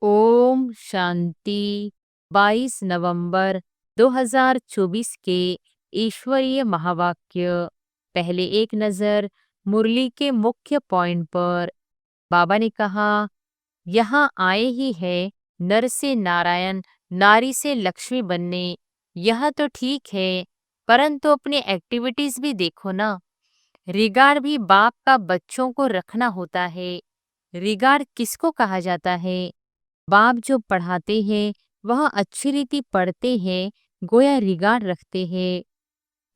ओम शांति। 22 नवंबर 2024 के ईश्वरीय महावाक्य। पहले एक नजर मुरली के मुख्य पॉइंट पर। बाबा ने कहा, यहाँ आए ही है नर से नारायण, नारी से लक्ष्मी बनने। यह तो ठीक है, परंतु अपनी एक्टिविटीज भी देखो ना। रिगार्ड भी बाप का बच्चों को रखना होता है। रिगार्ड किसको कहा जाता है? बाप जो पढ़ाते हैं वह अच्छी रीति पढ़ते हैं, गोया रिगार्ड रखते हैं।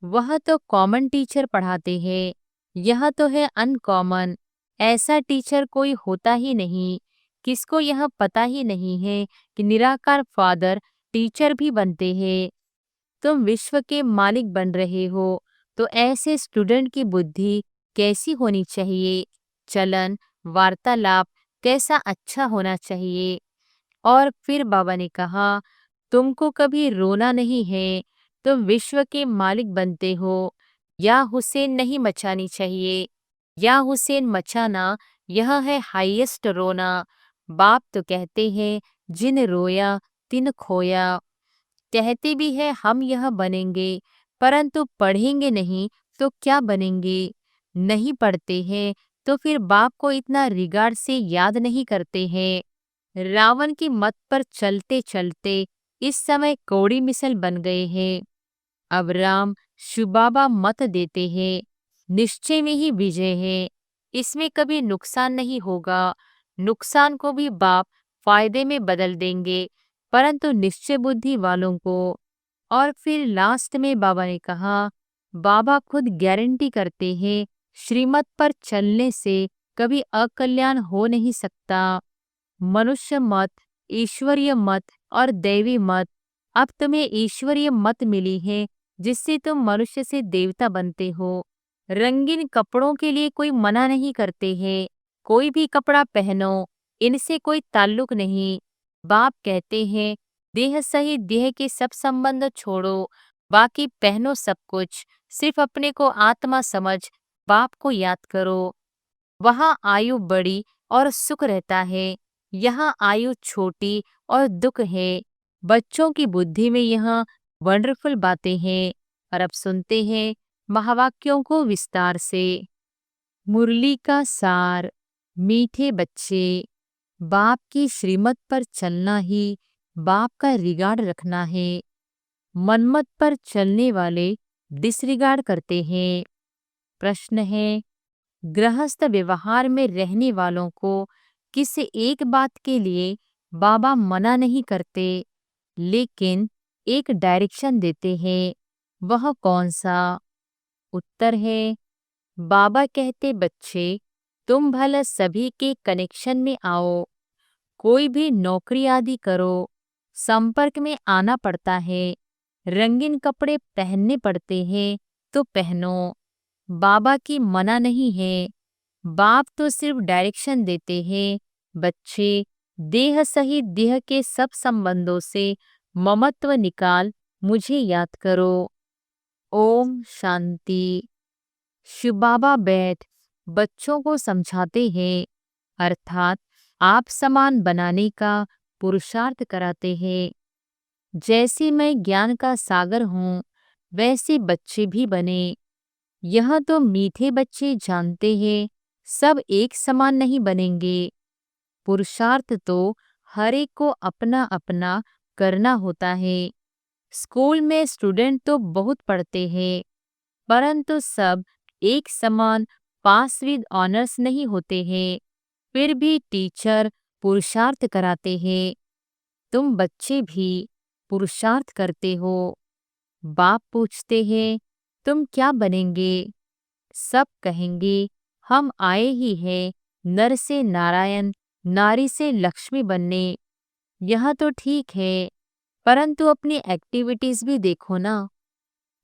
वह तो कॉमन टीचर पढ़ाते हैं, यह तो है अनकॉमन। ऐसा टीचर कोई होता ही नहीं। किसको यह पता ही नहीं है कि निराकार फादर टीचर भी बनते हैं। तुम विश्व के मालिक बन रहे हो, तो ऐसे स्टूडेंट की बुद्धि कैसी होनी चाहिए, चलन वार्तालाप कैसा अच्छा होना चाहिए। और फिर बाबा ने कहा, तुमको कभी रोना नहीं है, तुम विश्व के मालिक बनते हो। या हुसैन नहीं मचानी चाहिए, या हुसैन मचाना यह है हाईएस्ट रोना। बाप तो कहते हैं, जिन रोया तिन खोया। कहते भी है हम यह बनेंगे, परंतु पढ़ेंगे नहीं तो क्या बनेंगे। नहीं पढ़ते हैं तो फिर बाप को इतना रिगार्ड से याद नहीं करते हैं। रावण की मत पर चलते चलते इस समय कौड़ी मिसल बन गए हैं। अब राम शिव बाबा मत देते हैं, निश्चय में ही विजय है। इसमें कभी नुकसान नहीं होगा। नुकसान को भी बाप फायदे में बदल देंगे, परंतु निश्चय बुद्धि वालों को। और फिर लास्ट में बाबा ने कहा, बाबा खुद गारंटी करते हैं, श्रीमत पर चलने से कभी अकल्याण हो नहीं सकता। मनुष्य मत, ईश्वरीय मत और दैवी मत। अब तुम्हें ईश्वरीय मत मिली है, जिससे तुम मनुष्य से देवता बनते हो। रंगीन कपड़ों के लिए कोई मना नहीं करते हैं, कोई भी कपड़ा पहनो, इनसे कोई ताल्लुक नहीं। बाप कहते हैं, देह सहित देह के सब संबंध छोड़ो, बाकी पहनो सब कुछ, सिर्फ अपने को आत्मा समझ बाप को याद करो। वहाँ आयु बड़ी और सुख रहता है, यहाँ आयु छोटी और दुख है। बच्चों की बुद्धि में यहाँ वंडरफुल बातें हैं। और अब सुनते हैं महावाक्यों को विस्तार से। मुरली का सार। मीठे बच्चे, बाप की श्रीमत पर चलना ही बाप का रिगार्ड रखना है। मनमत पर चलने वाले डिसरिगार्ड करते हैं। प्रश्न है, गृहस्थ व्यवहार में रहने वालों को किसी एक बात के लिए बाबा मना नहीं करते, लेकिन एक डायरेक्शन देते हैं। वह कौन सा? उत्तर है, बाबा कहते बच्चे, तुम भला सभी के कनेक्शन में आओ। कोई भी नौकरी आदि करो, संपर्क में आना पड़ता है। रंगीन कपड़े पहनने पड़ते हैं तो पहनो। बाबा की मना नहीं है। बाप तो सिर्फ डायरेक्शन देते हैं, बच्चे देह सहित देह के सब संबंधों से ममत्व निकाल मुझे याद करो। ओम शांति। शिव बाबा बैठ बच्चों को समझाते हैं, अर्थात आप समान बनाने का पुरुषार्थ कराते हैं। जैसे मैं ज्ञान का सागर हूँ, वैसे बच्चे भी बने। यह तो मीठे बच्चे जानते हैं, सब एक समान नहीं बनेंगे। पुरुषार्थ तो हर एक को अपना अपना करना होता है। स्कूल में स्टूडेंट तो बहुत पढ़ते हैं, परंतु सब एक समान पास विद ऑनर्स नहीं होते हैं। फिर भी टीचर पुरुषार्थ कराते हैं। तुम बच्चे भी पुरुषार्थ करते हो। बाप पूछते हैं, तुम क्या बनेंगे? सब कहेंगे, हम आए ही हैं नर से नारायण, नारी से लक्ष्मी बनने। यह तो ठीक है, परंतु अपनी एक्टिविटीज भी देखो ना।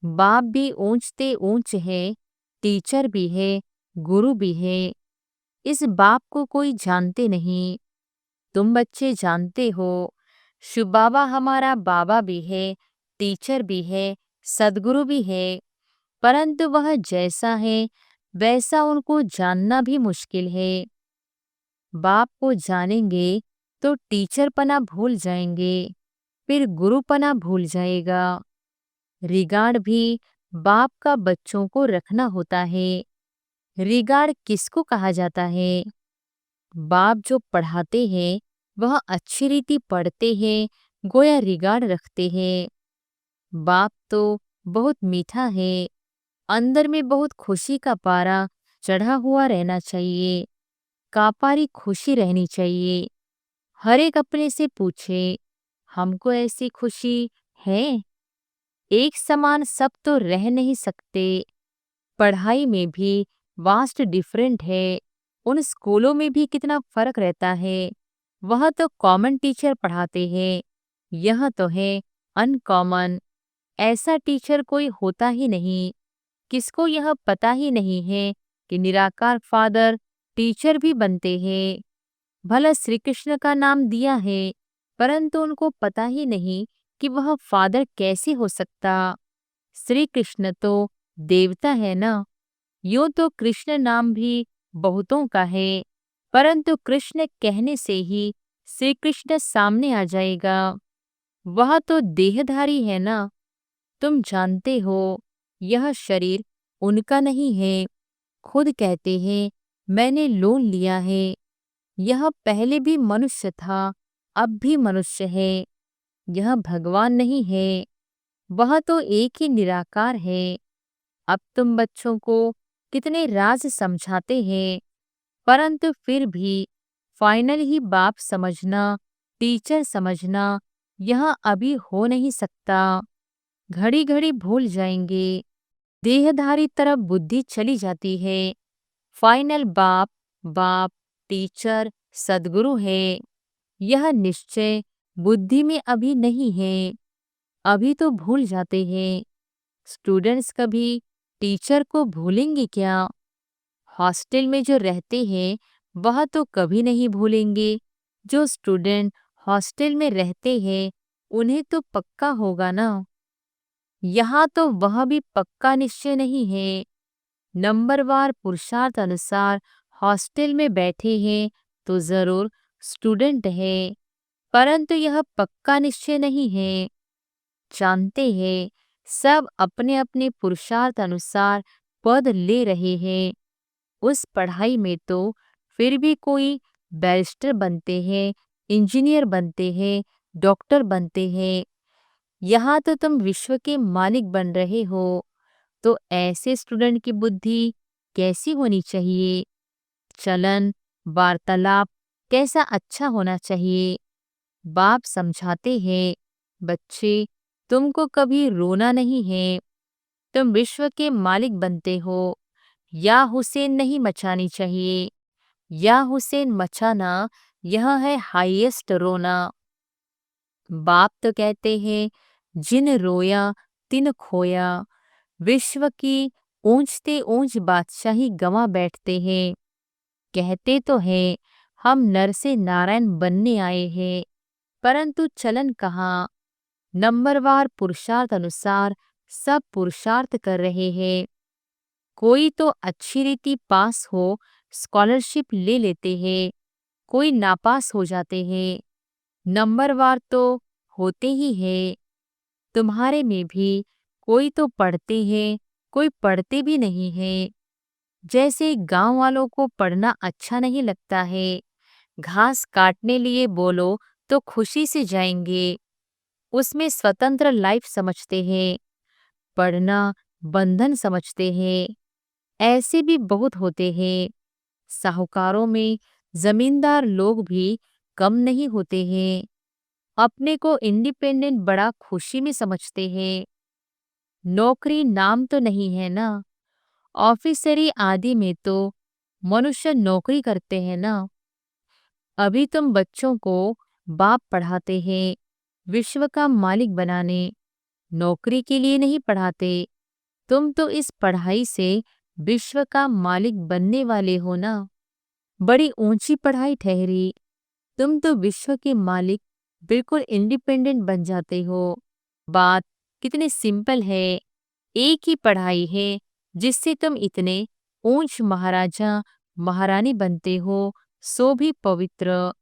बाप भी ऊंचते ऊंच है, टीचर भी है, गुरु भी है। इस बाप को कोई जानते नहीं। तुम बच्चे जानते हो, शिव बाबा हमारा बाबा भी है, टीचर भी है, सदगुरु भी है, परंतु वह जैसा है वैसा उनको जानना भी मुश्किल है। बाप को जानेंगे तो टीचरपना भूल जाएंगे, फिर गुरुपना भूल जाएगा। रिगार्ड भी बाप का बच्चों को रखना होता है। रिगार्ड किसको कहा जाता है? बाप जो पढ़ाते हैं वह अच्छी रीति पढ़ते हैं, गोया रिगार्ड रखते हैं। बाप तो बहुत मीठा है, अंदर में बहुत खुशी का पारा चढ़ा हुआ रहना चाहिए, कापारी खुशी रहनी चाहिए। हर एक अपने से पूछे, हमको ऐसी खुशी है? एक समान सब तो रह नहीं सकते। पढ़ाई में भी वास्ट डिफरेंट है। उन स्कूलों में भी कितना फर्क रहता है। वह तो कॉमन टीचर पढ़ाते हैं, यह तो है अनकॉमन। ऐसा टीचर कोई होता ही नहीं। किसको यह पता ही नहीं है कि निराकार फादर टीचर भी बनते हैं। भला श्री कृष्ण का नाम दिया है, परंतु उनको पता ही नहीं कि वह फादर कैसे हो सकता। श्री कृष्ण तो देवता है ना। यूं तो कृष्ण नाम भी बहुतों का है, परंतु कृष्ण कहने से ही श्री कृष्ण सामने आ जाएगा। वह तो देहधारी है ना। तुम जानते हो, यह शरीर उनका नहीं है। खुद कहते हैं, मैंने लोन लिया है। यह पहले भी मनुष्य था, अब भी मनुष्य है। यह भगवान नहीं है, वह तो एक ही निराकार है। अब तुम बच्चों को कितने राज समझाते हैं, परंतु फिर भी फाइनल ही बाप समझना, टीचर समझना, यह अभी हो नहीं सकता। घड़ी घड़ी भूल जाएंगे। देहधारी तरफ बुद्धि चली जाती है। फाइनल बाप, बाप, टीचर, सद्गुरु है। यह निश्चय बुद्धि में अभी नहीं है। अभी तो भूल जाते हैं। स्टूडेंट्स कभी टीचर को भूलेंगे क्या? हॉस्टल में जो रहते हैं वह तो कभी नहीं भूलेंगे। जो स्टूडेंट हॉस्टल में रहते हैं उन्हें तो पक्का होगा ना। यहाँ तो वह भी पक्का निश्चय नहीं है। नंबरवार पुरुषार्थ अनुसार हॉस्टल में बैठे हैं तो जरूर स्टूडेंट है, परंतु यह पक्का निश्चय नहीं है। जानते हैं, सब अपने अपने पुरुषार्थ अनुसार पद ले रहे हैं। उस पढ़ाई में तो फिर भी कोई बैरिस्टर बनते हैं, इंजीनियर बनते हैं, डॉक्टर बनते हैं। यहाँ तो तुम विश्व के मालिक बन रहे हो। तो ऐसे स्टूडेंट की बुद्धि कैसी होनी चाहिए? चलन, वार्तालाप कैसा अच्छा होना चाहिए? बाप समझाते हैं, बच्चे तुमको कभी रोना नहीं है। तुम विश्व के मालिक बनते हो। या हुसैन नहीं मचानी चाहिए। या हुसैन मचाना, यह है हाईएस्ट रोना। बाप तो कहते हैं, जिन रोया तिन खोया। विश्व की ऊंचते ऊंच बादशाही गंवा बैठते हैं। कहते तो हैं, हम नर से नारायण बनने आए हैं, परंतु चलन कहाँ? नंबरवार पुरुषार्थ अनुसार सब पुरुषार्थ कर रहे हैं। कोई तो अच्छी रीति पास हो स्कॉलरशिप ले लेते हैं, कोई नापास हो जाते हैं। नंबरवार तो होते ही है। तुम्हारे में भी कोई तो पढ़ते हैं, कोई पढ़ते भी नहीं है। जैसे गांव वालों को पढ़ना अच्छा नहीं लगता है, घास काटने लिए बोलो तो खुशी से जाएंगे, उसमें स्वतंत्र लाइफ समझते हैं। पढ़ना बंधन समझते हैं। ऐसे भी बहुत होते हैं। साहूकारों में जमींदार लोग भी कम नहीं होते हैं। अपने को इंडिपेंडेंट बड़ा खुशी में समझते हैं। नौकरी नाम तो नहीं है ना। ऑफिसरी आदि में तो मनुष्य नौकरी करते हैं ना। अभी तुम बच्चों को बाप पढ़ाते हैं विश्व का मालिक बनाने, नौकरी के लिए नहीं पढ़ाते। तुम तो इस पढ़ाई से विश्व का मालिक बनने वाले हो ना। बड़ी ऊंची पढ़ाई ठहरी। तुम तो विश्व के मालिक बिल्कुल इंडिपेंडेंट बन जाते हो। बात कितनी सिंपल है। एक ही पढ़ाई है जिससे तुम इतने ऊंच महाराजा महारानी बनते हो, सो भी पवित्र।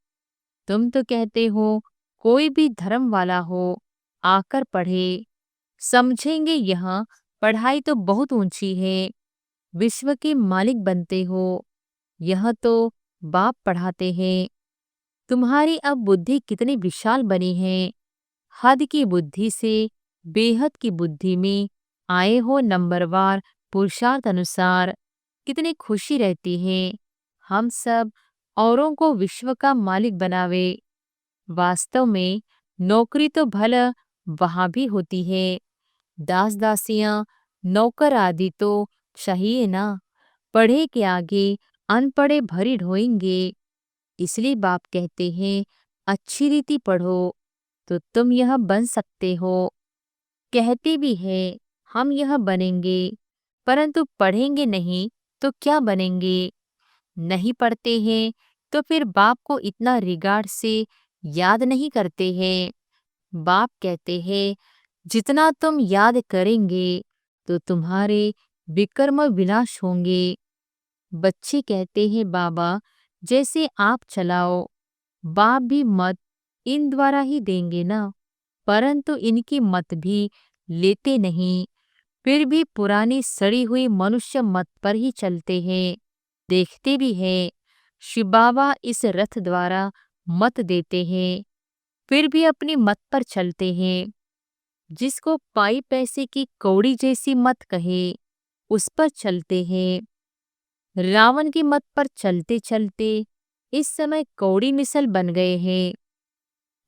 तुम तो कहते हो कोई भी धर्म वाला हो आकर पढ़े, समझेंगे यह पढ़ाई तो बहुत ऊंची है, विश्व के मालिक बनते हो, यह तो बाप पढ़ाते हैं। तुम्हारी अब बुद्धि कितनी विशाल बनी है, हद की बुद्धि से बेहद की बुद्धि में आए हो नंबरवार पुरुषार्थ अनुसार। कितनी खुशी रहती है हम सब औरों को विश्व का मालिक बनावे। वास्तव में नौकरी तो भला वहां भी होती है, दास दासियां नौकर आदि तो चाहिए ना, पढ़े के आगे अनपढ़े भरी ढोएंगे। इसलिए बाप कहते हैं अच्छी रीति पढ़ो तो तुम यह बन सकते हो। कहते भी है हम यह बनेंगे, परंतु पढ़ेंगे नहीं तो क्या बनेंगे। नहीं पढ़ते हैं तो फिर बाप को इतना रिगार्ड से याद नहीं करते हैं। बाप कहते हैं जितना तुम याद करेंगे तो तुम्हारे विकर्म विनाश होंगे। बच्चे कहते हैं बाबा जैसे आप चलाओ, बाप भी मत इन द्वारा ही देंगे ना, परंतु इनकी मत भी लेते नहीं, फिर भी पुरानी सड़ी हुई मनुष्य मत पर ही चलते हैं। देखते भी हैं शिव बाबा इस रथ द्वारा मत देते हैं, फिर भी अपनी मत पर चलते हैं। जिसको पाई पैसे की कौड़ी जैसी मत कहे उस पर चलते हैं। रावण की मत पर चलते चलते इस समय कौड़ी मिसल बन गए हैं।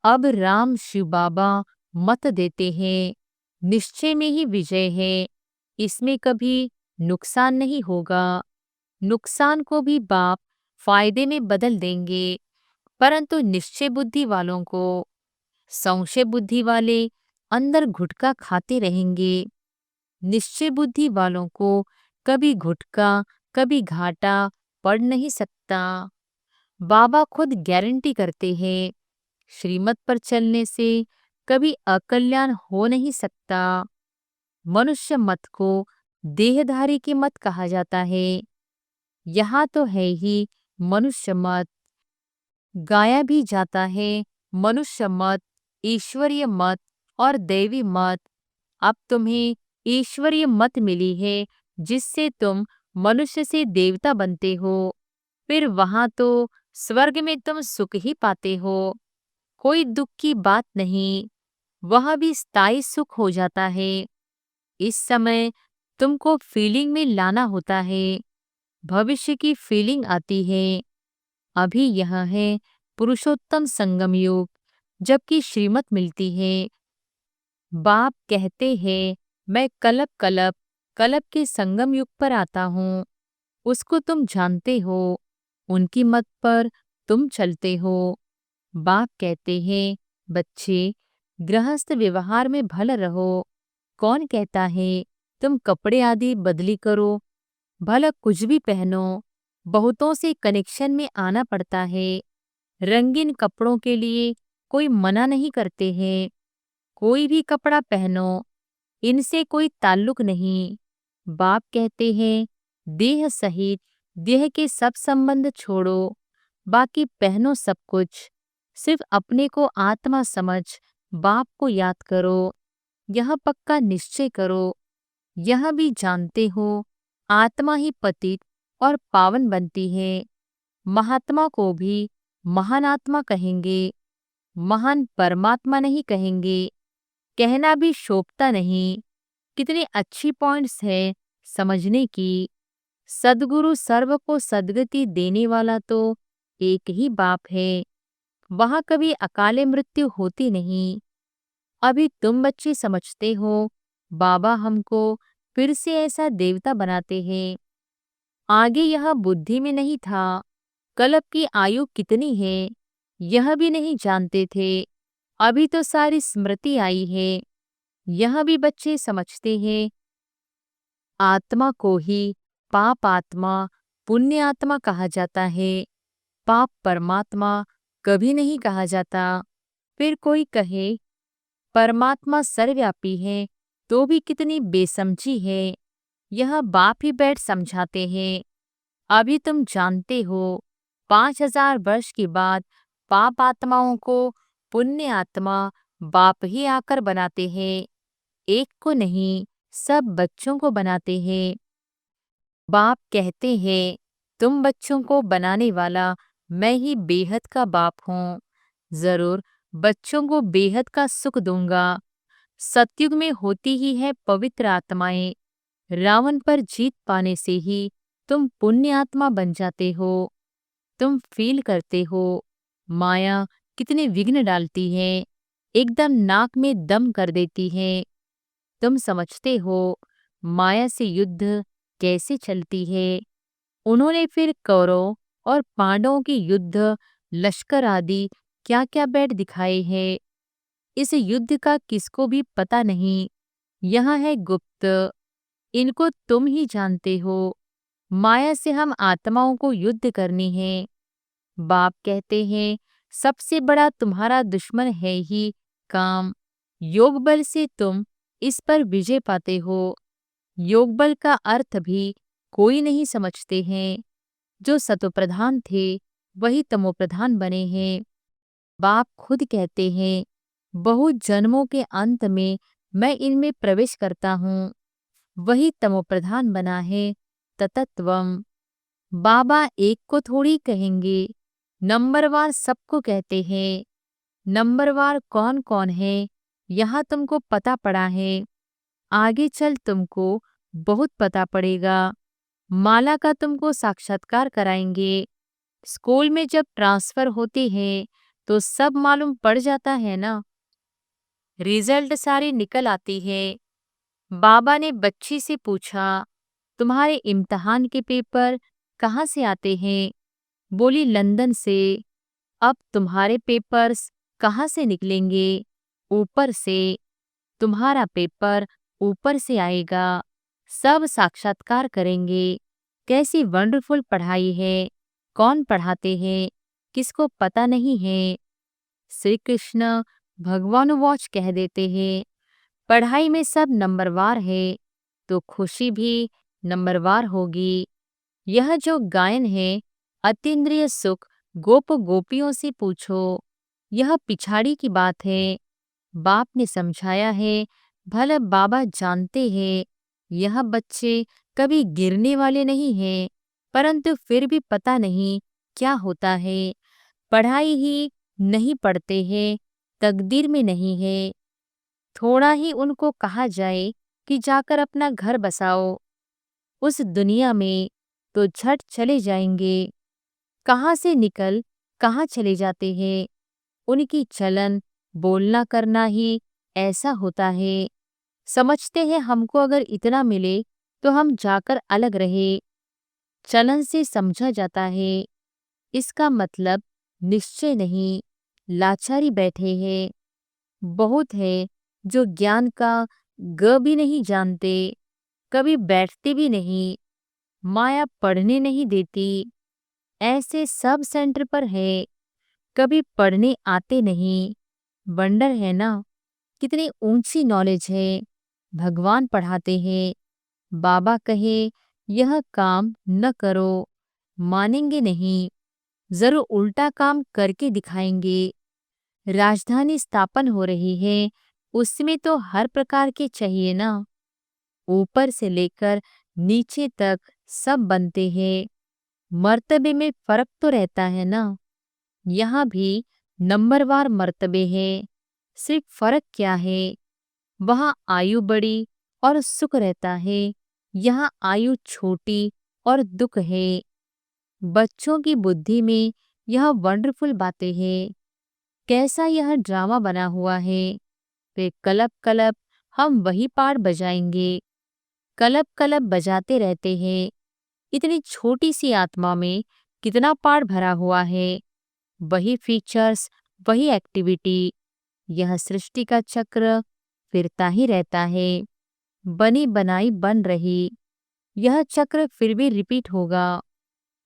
अब राम शिव बाबा मत देते हैं, निश्चय में ही विजय है, इसमें कभी नुकसान नहीं होगा। नुकसान को भी बाप फायदे में बदल देंगे, परंतु निश्चय बुद्धि वालों को, संशय बुद्धि वाले अंदर गुटखा खाते रहेंगे। निश्चय बुद्धि वालों को कभी गुटखा कभी घाटा पड़ नहीं सकता। बाबा खुद गारंटी करते हैं श्रीमत पर चलने से कभी अकल्याण हो नहीं सकता। मनुष्य मत को देहधारी की मत कहा जाता है। यहाँ तो है ही मनुष्य मत, गाया भी जाता है मनुष्य मत, ईश्वरीय मत और दैवी मत। अब तुम्हें ईश्वरीय मत मिली है जिससे तुम मनुष्य से देवता बनते हो, फिर वहां तो स्वर्ग में तुम सुख ही पाते हो, कोई दुख की बात नहीं, वह भी स्थायी सुख हो जाता है। इस समय तुमको फीलिंग में लाना होता है, भविष्य की फीलिंग आती है। अभी यह है पुरुषोत्तम संगम युग, जबकि श्रीमत मिलती है। बाप कहते हैं मैं कलप कलप कलप के संगम युग पर आता हूँ, उसको तुम जानते हो, उनकी मत पर तुम चलते हो। बाप कहते हैं बच्चे गृहस्थ व्यवहार में भल रहो। कौन कहता है तुम कपड़े आदि बदली करो, भला कुछ भी पहनो, बहुतों से कनेक्शन में आना पड़ता है। रंगीन कपड़ों के लिए कोई मना नहीं करते हैं, कोई भी कपड़ा पहनो, इनसे कोई ताल्लुक नहीं। बाप कहते हैं देह सहित देह के सब संबंध छोड़ो, बाकी पहनो सब कुछ, सिर्फ अपने को आत्मा समझ बाप को याद करो। यह पक्का निश्चय करो, यह भी जानते हो आत्मा ही पतित और पावन बनती है। महात्मा को भी महान आत्मा कहेंगे, महान परमात्मा नहीं कहेंगे, कहना भी शोभता नहीं। कितनी अच्छी पॉइंट्स है समझने की। सद्गुरु सर्व को सद्गति देने वाला तो एक ही बाप है, वहां कभी अकाले मृत्यु होती नहीं। अभी तुम बच्चे समझते हो बाबा हमको फिर से ऐसा देवता बनाते हैं, आगे यह बुद्धि में नहीं था। कल्प की आयु कितनी है यह भी नहीं जानते थे, अभी तो सारी स्मृति आई है। यह भी बच्चे समझते हैं आत्मा को ही पाप आत्मा पुण्य आत्मा कहा जाता है, पाप परमात्मा कभी नहीं कहा जाता। फिर कोई कहे परमात्मा सर्वव्यापी है तो भी कितनी बेसमझी है, यह बाप ही बैठ समझाते हैं। अभी तुम जानते हो 5000 वर्ष के बाद पाप आत्माओं को पुण्य आत्मा बाप ही आकर बनाते हैं। एक को नहीं, सब बच्चों को बनाते हैं। बाप कहते हैं, तुम बच्चों को बनाने वाला मैं ही बेहद का बाप हूँ। जरूर बच्चों को बेहद का सुख दूंगा। सतयुग में होती ही है पवित्र आत्माएं। रावण पर जीत पाने से ही तुम पुण्य आत्मा बन जाते हो। तुम फील करते हो माया कितने विघ्न डालती है, एकदम नाक में दम कर देती है। तुम समझते हो माया से युद्ध कैसे चलती है। उन्होंने फिर कौरव और पांडवों की युद्ध लश्कर आदि क्या क्या बैठ दिखाए हैं। इस युद्ध का किसको भी पता नहीं, यह है गुप्त। इनको तुम ही जानते हो। माया से हम आत्माओं को युद्ध करनी है। बाप कहते हैं, सबसे बड़ा तुम्हारा दुश्मन है ही काम। योग बल से तुम इस पर विजय पाते हो। योग बल का अर्थ भी कोई नहीं समझते हैं। जो सतोप्रधान थे वही तमोप्रधान बने हैं। बाप खुद कहते हैं, बहुत जन्मों के अंत में मैं इनमें प्रवेश करता हूँ। वही तमोप्रधान बना है ततत्वम। बाबा एक को थोड़ी कहेंगे, नंबरवार सबको कहते हैं। नंबरवार कौन कौन है यहाँ तुमको पता पड़ा है, आगे चल तुमको बहुत पता पड़ेगा। माला का तुमको साक्षात्कार कराएंगे। स्कूल में जब ट्रांसफर होते हैं तो सब मालूम पड़ जाता है ना, रिजल्ट सारी निकल आती है। बाबा ने बच्ची से पूछा, तुम्हारे इम्तिहान के पेपर कहाँ से आते हैं? बोली लंदन से। अब तुम्हारे पेपर्स कहाँ से निकलेंगे? ऊपर से। तुम्हारा पेपर ऊपर से आएगा। सब साक्षात्कार करेंगे। कैसी वंडरफुल पढ़ाई है, कौन पढ़ाते हैं किसको पता नहीं है। श्री कृष्ण भगवान वॉच कह देते हैं, पढ़ाई में सब नंबरवार है तो खुशी भी नंबरवार होगी। यह जो गायन है अतीन्द्रिय सुख गोप गोपियों से पूछो, यह पिछाड़ी की बात है। बाप ने समझाया है, भला बाबा जानते हैं यह बच्चे कभी गिरने वाले नहीं हैं, परंतु फिर भी पता नहीं क्या होता है। पढ़ाई ही नहीं पढ़ते हैं, तकदीर में नहीं है। थोड़ा ही उनको कहा जाए कि जाकर अपना घर बसाओ उस दुनिया में, तो झट चले जाएंगे। कहाँ से निकल कहाँ चले जाते हैं। उनकी चलन बोलना करना ही ऐसा होता है। समझते हैं हमको अगर इतना मिले तो हम जाकर अलग रहे। चलन से समझा जाता है, इसका मतलब निश्चय नहीं, लाचारी बैठे हैं। बहुत है जो ज्ञान का ग भी नहीं जानते, कभी बैठते भी नहीं। माया पढ़ने नहीं देती। ऐसे सब सेंटर पर है, कभी पढ़ने आते नहीं। वंडर है ना, कितनी ऊंची नॉलेज है। भगवान पढ़ाते हैं। बाबा कहे यह काम न करो, मानेंगे नहीं, जरूर उल्टा काम करके दिखाएंगे। राजधानी स्थापन हो रही है, उसमें तो हर प्रकार के चाहिए ना। ऊपर से लेकर नीचे तक सब बनते हैं। मर्तबे में फर्क तो रहता है ना। यहाँ भी नंबरवार मर्तबे हैं, सिर्फ फर्क क्या है, वहाँ आयु बड़ी और सुख रहता है, यहाँ आयु छोटी और दुख है। बच्चों की बुद्धि में यह वंडरफुल बातें हैं। कैसा यह ड्रामा बना हुआ है। वे कलप कलप हम वही पार्ट बजाएंगे। कलप कलप बजाते रहते हैं। इतनी छोटी सी आत्मा में कितना पार्ट भरा हुआ है। वही फीचर्स, वही एक्टिविटी। यह सृष्टि का चक्र फिरता ही रहता है। बनी बनाई बन रही, यह चक्र फिर भी रिपीट होगा।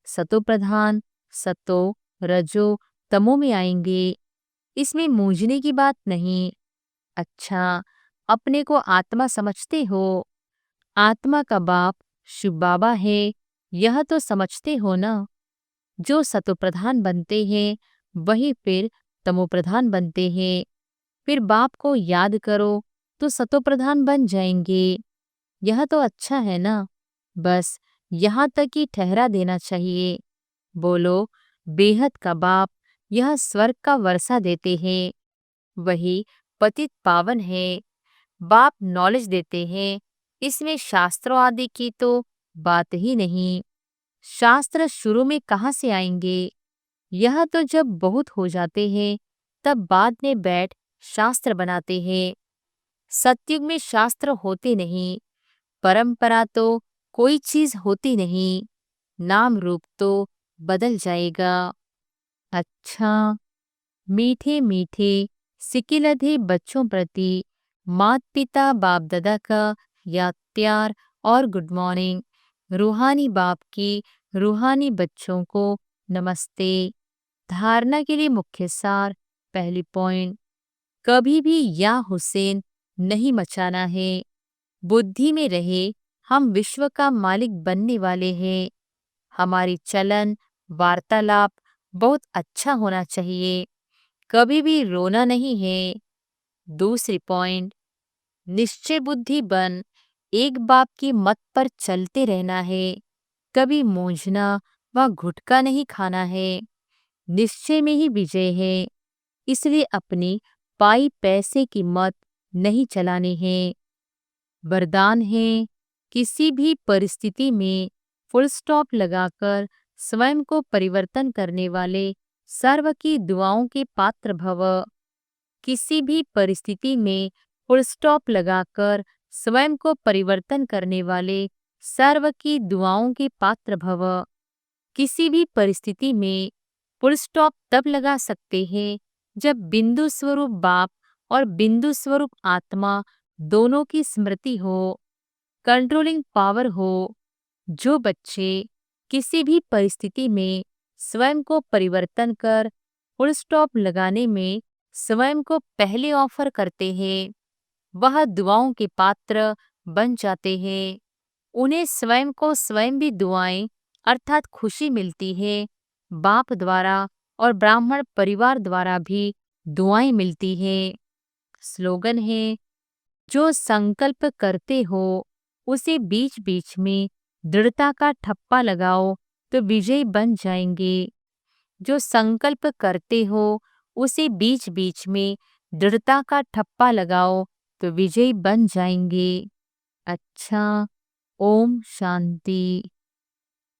सतो प्रधान सतो रजो तमो में आएंगे, इसमें मूंझने की बात नहीं। अच्छा, अपने को आत्मा समझते हो, आत्मा का बाप शिव बाबा है, यह तो समझते हो ना। जो सतो प्रधान बनते हैं वही फिर तमोप्रधान बनते हैं। फिर बाप को याद करो तो सतोप्रधान बन जाएंगे। यह तो अच्छा है ना। बस यहाँ तक ही ठहरा देना चाहिए। बोलो, बेहद का बाप यह स्वर्ग का वर्षा देते हैं। वही पतित पावन है। बाप नॉलेज देते हैं। इसमें शास्त्रों आदि की तो बात ही नहीं। शास्त्र शुरू में कहाँ से आएंगे? यह तो जब बहुत हो जाते हैं तब बाद में बैठ शास्त्र बनाते हैं। सतयुग में शास्त्र होते नहीं। परंपरा तो कोई चीज होती नहीं। नाम रूप तो बदल जाएगा। अच्छा, मीठे मीठे सिकिलधे बच्चों प्रति मात पिता बाप दादा का याद प्यार और गुड मॉर्निंग। रूहानी बाप की रूहानी बच्चों को नमस्ते। धारणा के लिए मुख्य सार। पहली पॉइंट, कभी भी या हुसैन नहीं मचाना है। बुद्धि में रहे हम विश्व का मालिक बनने वाले हैं। हमारी चलन वार्तालाप बहुत अच्छा होना चाहिए। कभी भी रोना नहीं है। दूसरी पॉइंट, निश्चय बुद्धि बन एक बाप की मत पर चलते रहना है। कभी मूंझना व घुटका नहीं खाना है। निश्चय में ही विजय है। इसलिए अपनी पाई पैसे की मत नहीं चलानी है। वरदान है, किसी भी परिस्थिति में फुल स्टॉप लगाकर स्वयं को परिवर्तन करने वाले सर्व की दुआओं के पात्र भव। किसी भी परिस्थिति में फुल स्टॉप लगाकर स्वयं को परिवर्तन करने वाले सर्व की दुआओं के पात्र भव। किसी भी परिस्थिति में फुल स्टॉप तब लगा सकते हैं जब बिंदु स्वरूप बाप और बिंदु स्वरूप आत्मा दोनों की स्मृति हो, कंट्रोलिंग पावर हो। जो बच्चे किसी भी परिस्थिति में स्वयं को परिवर्तन कर फुल स्टॉप लगाने में स्वयं को पहले ऑफर करते हैं, वह दुआओं के पात्र बन जाते हैं। उन्हें स्वयं को स्वयं भी दुआएं अर्थात खुशी मिलती है। बाप द्वारा और ब्राह्मण परिवार द्वारा भी दुआएं मिलती है। स्लोगन है, जो संकल्प करते हो उसे बीच बीच में दृढ़ता का ठप्पा लगाओ तो विजयी बन जाएंगे। जो संकल्प करते हो उसे बीच बीच में दृढ़ता का ठप्पा लगाओ तो विजयी बन जाएंगे। अच्छा, ओम शांति।